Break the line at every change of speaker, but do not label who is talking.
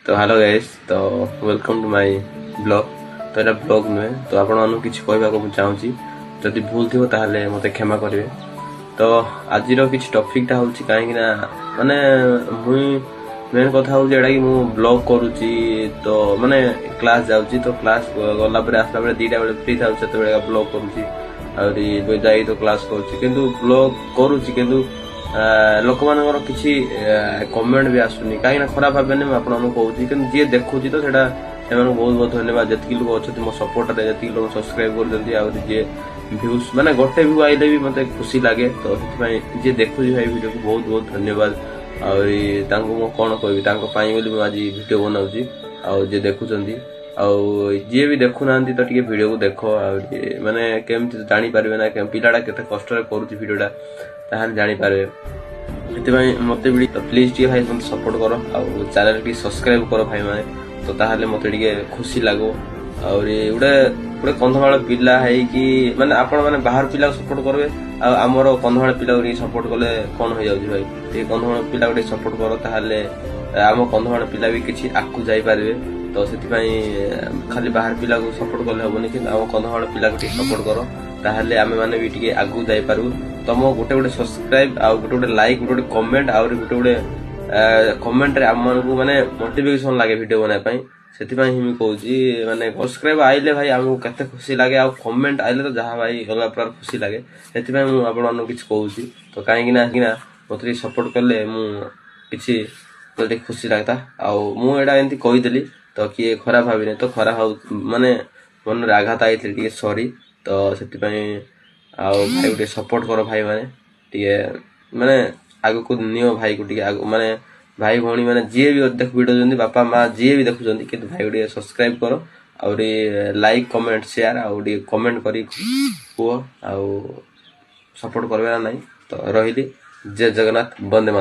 तो hello guys, तो welcome to my blog. तो ये ब्लॉग नुहे, तो आपण किसी कहवाक चाहूँगी, जदि भूल थी ताहले मते क्षमा करेंगे। तो आज किसी टॉपिकटा हूँ कहीं माने मुई मेन कथा हूँ जेटा कि मु ब्लॉग करुच्ची, तो माने क्लास जाऊँगी, तो क्लास गला आसला बेले 2टा बेले फ्री था से ब्लॉग करुच्ची आई तो क्लास करुच्ची किंतु ब्लॉग करुच्ची किंतु लोक मानकर किसी कमेंट भी आसुनी कहीं खराब भावेनि मुझे कहूँ कि जी देखुँ तो सेटा बहुत बहुत धन्यवाद जी लोग अच्छा मो सपोर्ट जी लोग सब्सक्राइब कर जी भ्यूज माने गोटे व्यू आइले भी मत खुशी लगे। तो जी देखुँ भाई वीडियो को बहुत बहुत धन्यवाद। आँ कौन कह आज वीडियो बनाऊँगी जी देखुं जी भी देखुना तो टे वीडियो को देख माने केमती जानीपारे ना पिलाटा केते कष्ट करुच्ची वीडियोटा ताहले जानीपारे से मत भी तो प्लीज टे भाई मत सपोर्ट कर चैनल टी सब्सक्राइब कर भाई माने तो ताहले मत टे खुशी लगो। और गोटे गोटे कंधमाल पिला है कि माने आपण माने बाहर पिला सपोर्ट करबे आमर कंधमाल पिला को सपोर्ट कले कौन हो जाउची भाई ये कंधमाल पिला को सपोर्ट कर ताहले आम कंधमाल पिला भी किसी आगू जाई पारबे। तो से खाली बाहर पिला को सपोर्ट कले हेनी कि आम कंधमाल पिला को सपोर्ट कर ताहले आमे माने भी टिके आगू जाई पारबु। तुम गोटे गोटे सब्सक्राइब आ गोटे गोटे लाइक गोटे गोटे कमेंट आ गोटे गोटे कमेंट रे आम मानकु माने मोटिवेशन लागे वीडियो बनाय पई से ही कहूँ माने सब्सक्राइब आइले भाई आमको केते खुशी लगे आ कमेंट आइले तो जहाँ भाई अलग प्रकार खुशी लगे से मुझे किसी कहूँ तो कहीं मत सपोर्ट कले मुझे खुशी लगता आटा एमती कहीदेली तो किए खराब भाविनी तो खराब माने मन में आघात आई टे सॉरी। तो से भाई गोटे सपोर्ट कर भाई माने टे माने आग को नियो भाई को टे माने भाई भौणी मैंने जी भी देख वीडियो बापा माँ जी भी देखुं कि भाई गोटे सब्सक्राइब कर आ लाइक कमेंट शेयर आ कमेंट कर सपोर्ट करवे ना नहीं। तो रही जय जगन्नाथ, वंदे मातरम।